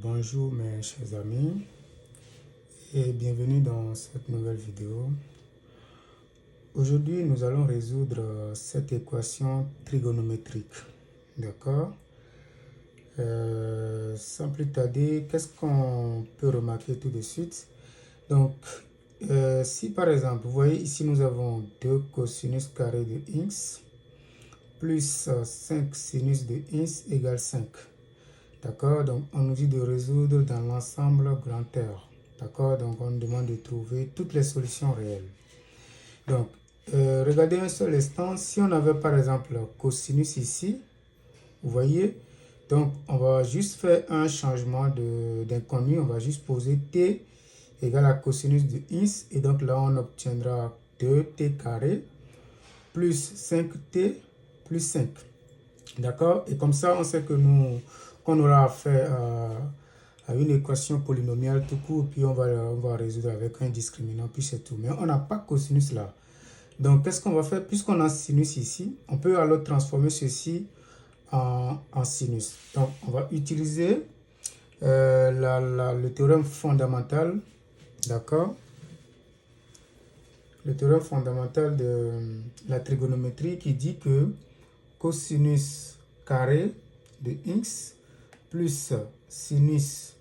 Bonjour mes chers amis et bienvenue dans cette nouvelle vidéo. Aujourd'hui nous allons résoudre cette équation trigonométrique. D'accord? Sans plus tarder, qu'est-ce qu'on peut remarquer tout de suite? Donc si par exemple vous voyez ici nous avons 2 cosinus carré de x plus 5 sinus de x égale 5. D'accord, donc on nous dit de résoudre dans l'ensemble grand R. D'accord, donc on nous demande de trouver toutes les solutions réelles. Donc, regardez un seul instant, si on avait par exemple cosinus ici, vous voyez, donc on va juste faire un changement d'inconnu, on va juste poser t égale à cosinus de x, et donc là on obtiendra 2t carré plus 5t plus 5. D'accord, et comme ça on sait que qu'on aura affaire à une équation polynomiale tout court, puis on va résoudre avec un discriminant, puis c'est tout. Mais on n'a pas cosinus là. Donc, qu'est-ce qu'on va faire? Puisqu'on a sinus ici, on peut alors transformer ceci en sinus. Donc, on va utiliser le théorème fondamental, d'accord? Le théorème fondamental de la trigonométrie qui dit que cosinus carré de x plus sinus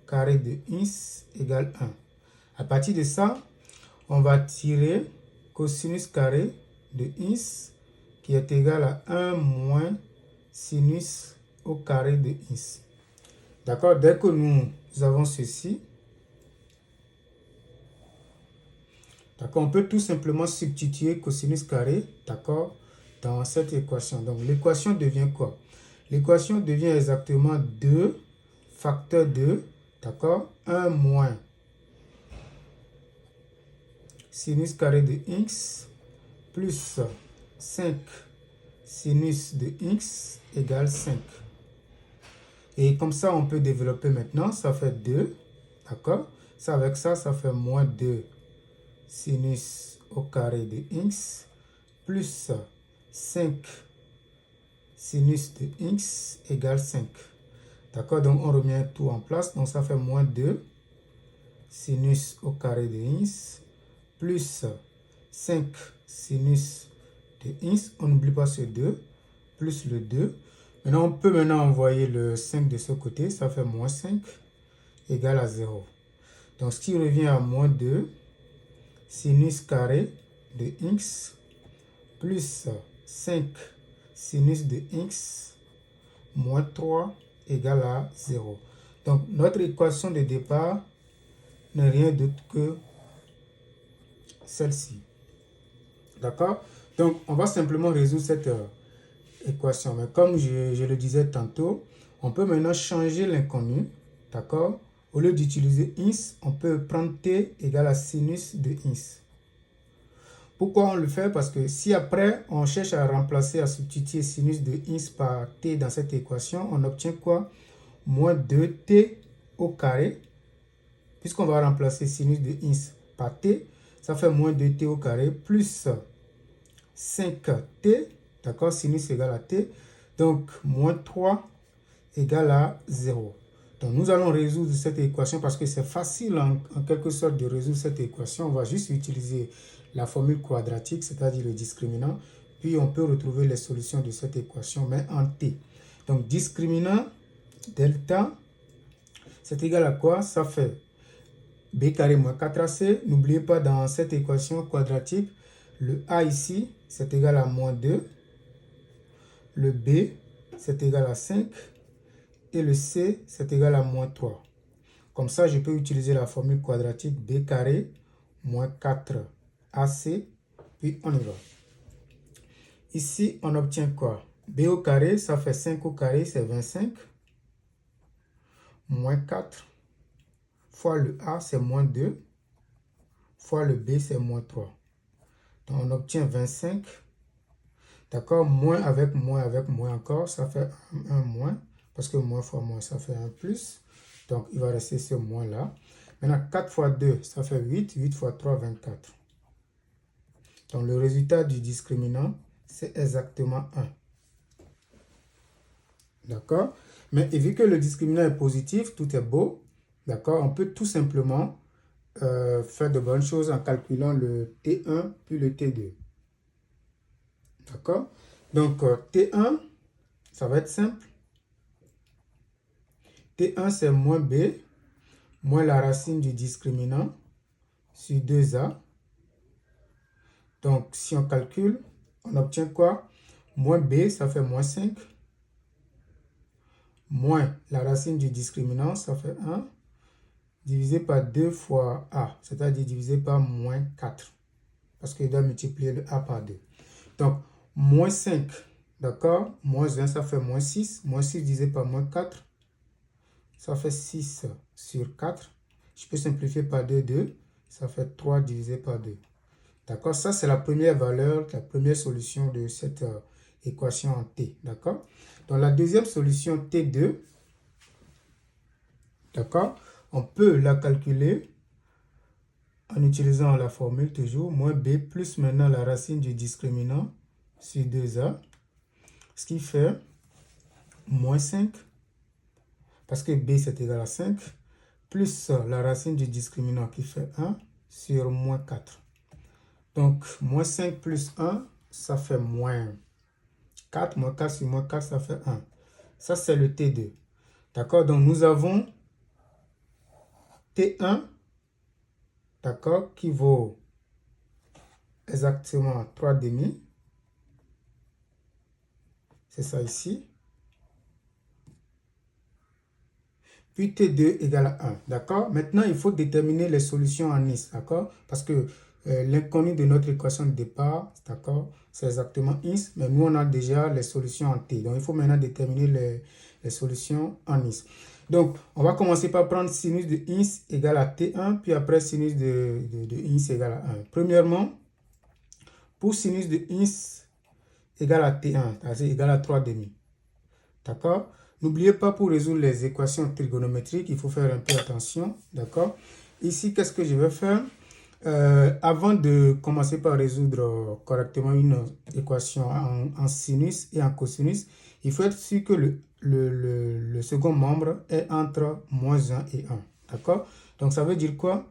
carré de x égale 1. À partir de ça, on va tirer cosinus carré de x qui est égal à 1 moins sinus au carré de x. D'accord? Dès que nous avons ceci, d'accord, on peut tout simplement substituer cosinus carré, d'accord, dans cette équation. Donc l'équation devient quoi? L'équation devient exactement 2 facteur 2, d'accord, 1 moins sinus carré de x plus 5 sinus de x égale 5. Et comme ça, on peut développer maintenant, ça fait 2, d'accord? Ça avec ça, ça fait moins 2 sinus au carré de x plus 5 sinus de x égale 5. D'accord? Donc, on remet tout en place. Donc, ça fait moins 2 sinus au carré de x plus 5 sinus de x. On n'oublie pas ce 2 plus le 2. Maintenant, on peut envoyer le 5 de ce côté. Ça fait moins 5 égale à 0. Donc, ce qui revient à moins 2 sinus carré de x plus 5 sinus de x moins 3 égale à 0. Donc, notre équation de départ n'est rien d'autre que celle-ci. D'accord? Donc, on va simplement résoudre cette équation. Mais comme je le disais tantôt, on peut maintenant changer l'inconnu. D'accord? Au lieu d'utiliser x, on peut prendre t égale à sinus de x. Pourquoi on le fait? Parce que si après, on cherche à remplacer, à substituer sinus de x par t dans cette équation, on obtient quoi? Moins 2t au carré. Puisqu'on va remplacer sinus de x par t, ça fait moins 2t au carré plus 5t, d'accord, sinus égale à t, donc moins 3 égale à 0. Donc nous allons résoudre cette équation parce que c'est facile en quelque sorte de résoudre cette équation. On va juste utiliser la formule quadratique, c'est-à-dire le discriminant, puis on peut retrouver les solutions de cette équation, mais en t. Donc discriminant delta, c'est égal à quoi? Ça fait b carré moins 4ac. N'oubliez pas, dans cette équation quadratique, le a ici, c'est égal à moins 2. Le b, c'est égal à 5. Et le c, c'est égal à moins 3. Comme ça, je peux utiliser la formule quadratique b carré moins 4ac. Puis on y va. Ici, on obtient quoi? B au carré, ça fait 5 au carré, c'est 25. Moins 4 fois le a, c'est moins 2. Fois le b, c'est moins 3. Donc, on obtient 25. D'accord? Moins avec moins encore, ça fait un moins. Parce que moins fois moins, ça fait un plus. Donc, il va rester ce moins-là. Maintenant, 4 fois 2, ça fait 8. 8 fois 3, 24. Donc, le résultat du discriminant, c'est exactement 1. D'accord? Mais et vu que le discriminant est positif, tout est beau. D'accord? On peut tout simplement faire de bonnes choses en calculant le T1 puis le T2. D'accord? Donc, T1, ça va être simple. T1, c'est moins B, moins la racine du discriminant sur 2A. Donc, si on calcule, on obtient quoi? Moins B, ça fait moins 5. Moins la racine du discriminant, ça fait 1. Divisé par 2 fois A, c'est-à-dire divisé par moins 4. Parce qu'il doit multiplier le A par 2. Donc, moins 5, d'accord? Moins 1, ça fait moins 6. Moins 6 divisé par moins 4, ça fait 6 sur 4. Je peux simplifier par 2, 2. Ça fait 3 divisé par 2. D'accord? Ça, c'est la première valeur, la première solution de cette équation en T. D'accord? Dans la deuxième solution T2, d'accord? On peut la calculer en utilisant la formule toujours, moins B plus maintenant la racine du discriminant sur 2A, ce qui fait moins 5, parce que B c'est égal à 5, plus la racine du discriminant qui fait 1 sur moins 4. Donc, moins 5 plus 1, ça fait moins 4. Moins 4 sur moins 4, ça fait 1. Ça, c'est le T2. D'accord? Donc, nous avons T1, d'accord, qui vaut exactement 3 demi. C'est ça ici. Puis T2 égale à 1. D'accord? Maintenant, il faut déterminer les solutions en IS. D'accord? Parce que l'inconnu de notre équation de départ, d'accord, c'est exactement IS. Mais nous, on a déjà les solutions en T. Donc, il faut maintenant déterminer les solutions en IS. Donc, on va commencer par prendre sinus de IS égale à T1. Puis après, sinus de IS égale à 1. Premièrement, pour sinus de IS égale à T1, c'est-à-dire égale à 3 demi. D'accord? N'oubliez pas, pour résoudre les équations trigonométriques, il faut faire un peu attention. D'accord? Ici, qu'est-ce que je vais faire? Avant de commencer par résoudre correctement une équation en sinus et en cosinus, il faut être sûr que le second membre est entre moins 1 et 1. D'accord? Donc, ça veut dire quoi?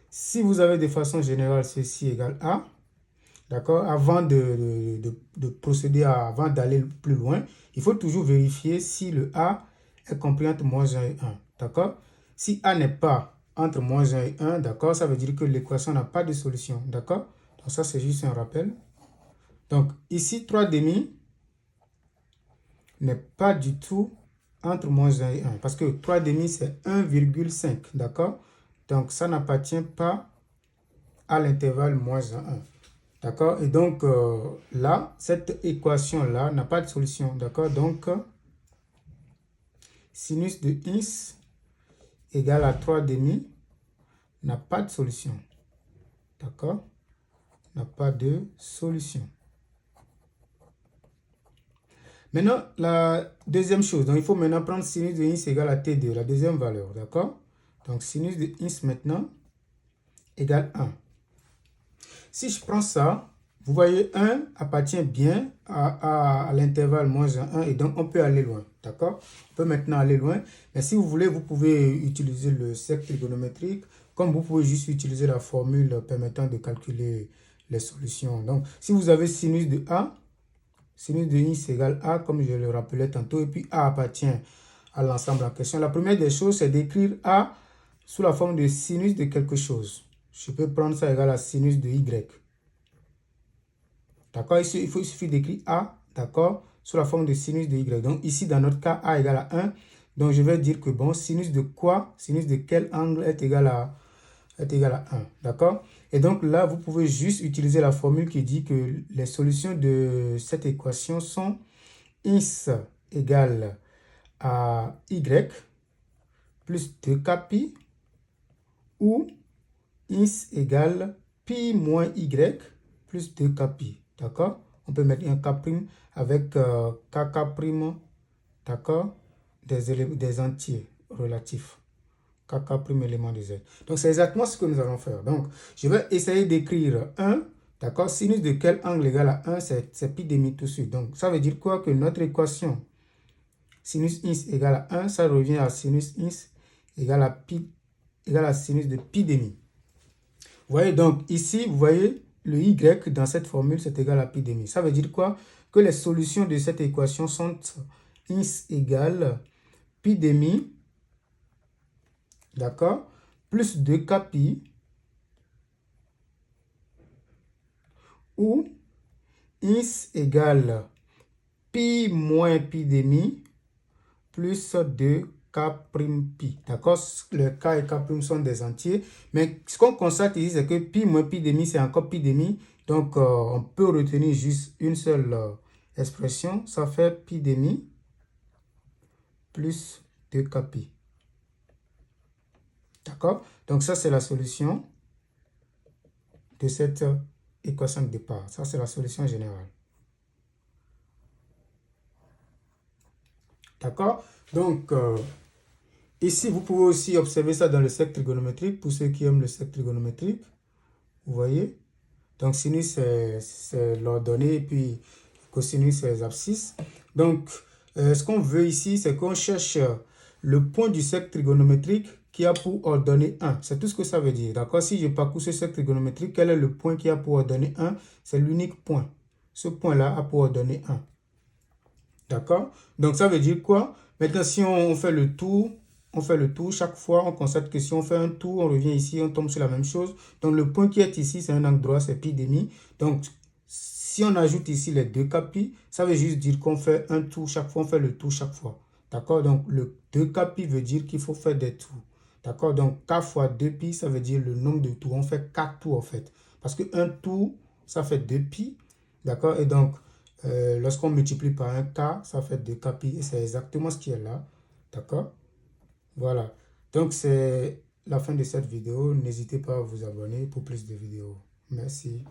Si vous avez de façon générale ceci égale A, d'accord, avant de procéder avant d'aller plus loin, il faut toujours vérifier si le A est compris entre moins 1 et 1. D'accord? Si A n'est pas entre moins 1 et 1, d'accord, ça veut dire que l'équation n'a pas de solution. D'accord? Donc ça, c'est juste un rappel. Donc ici, 3 demi n'est pas du tout entre moins 1 et 1. Parce que 3 demi, c'est 1,5. D'accord? Donc ça n'appartient pas à l'intervalle moins 1, 1. D'accord? Et donc, là, cette équation-là n'a pas de solution. D'accord? Donc, sinus de IS égale à 3 demi n'a pas de solution. D'accord? N'a pas de solution. Maintenant, la deuxième chose. Donc, il faut maintenant prendre sinus de IS égale à T2, la deuxième valeur. D'accord? Donc, sinus de IS maintenant égale 1. Si je prends ça, vous voyez, 1 appartient bien à l'intervalle moins 1, 1, et donc on peut aller loin. D'accord? On peut maintenant aller loin. Mais si vous voulez, vous pouvez utiliser le cercle trigonométrique, comme vous pouvez juste utiliser la formule permettant de calculer les solutions. Donc, si vous avez sinus de A, sinus de I égale A, comme je le rappelais tantôt, et puis A appartient à l'ensemble en question. La première des choses, c'est d'écrire A sous la forme de sinus de quelque chose. Je peux prendre ça égal à sinus de Y. D'accord? Il suffit d'écrire A, d'accord, sous la forme de sinus de Y. Donc ici, dans notre cas, A égale à 1. Donc je vais dire que bon, sinus de quoi? Sinus de quel angle est égal à 1. D'accord? Et donc là, vous pouvez juste utiliser la formule qui dit que les solutions de cette équation sont IS égale à Y plus 2kπ ou IS égale pi moins Y plus 2kπ. D'accord? On peut mettre un K' avec KK', d'accord? Des entiers relatifs. KK' élément de Z. Donc, c'est exactement ce que nous allons faire. Donc, je vais essayer d'écrire 1, d'accord? Sinus de quel angle égal à 1, c'est pi demi tout de suite. Donc, ça veut dire quoi? Que notre équation sinus ins égale à 1, ça revient à sinus ins égale à sinus de pi demi. Vous voyez, donc ici, vous voyez, le y dans cette formule, c'est égal à pi demi. Ça veut dire quoi? Que les solutions de cette équation sont ins égale pi demi, d'accord, plus 2k pi, ou ins égale pi moins pi demi, plus 2k prime pi. D'accord? Le k et k prime sont des entiers. Mais ce qu'on constate ici, c'est que pi moins pi demi, c'est encore pi demi. Donc, on peut retenir juste une seule expression. Ça fait pi demi plus 2k pi. D'accord? Donc, ça, c'est la solution de cette équation de départ. Ça, c'est la solution générale. D'accord? Donc, ici, vous pouvez aussi observer ça dans le cercle trigonométrique, pour ceux qui aiment le cercle trigonométrique. Vous voyez? Donc, sinus, c'est l'ordonnée, et puis cosinus, c'est les abscisses. Donc, ce qu'on veut ici, c'est qu'on cherche le point du cercle trigonométrique qui a pour ordonnée 1. C'est tout ce que ça veut dire. D'accord? Si je parcours ce cercle trigonométrique, quel est le point qui a pour ordonnée 1? C'est l'unique point. Ce point-là a pour ordonnée 1. D'accord? Donc, ça veut dire quoi? Maintenant, si on fait le tour, chaque fois, on constate que si on fait un tour, on revient ici, on tombe sur la même chose. Donc, le point qui est ici, c'est un angle droit, c'est pi demi. Donc, si on ajoute ici les 2k pi, ça veut juste dire qu'on fait un tour chaque fois, on fait le tour chaque fois. D'accord? Donc, le 2k pi veut dire qu'il faut faire des tours. D'accord? Donc, k fois 2 pi, ça veut dire le nombre de tours. On fait 4 tours, en fait. Parce qu'un tour, ça fait 2 pi. D'accord? Et donc, lorsqu'on multiplie par un k, ça fait 2k pi. Et c'est exactement ce qui est là. D'accord? Voilà. Donc, c'est la fin de cette vidéo. N'hésitez pas à vous abonner pour plus de vidéos. Merci.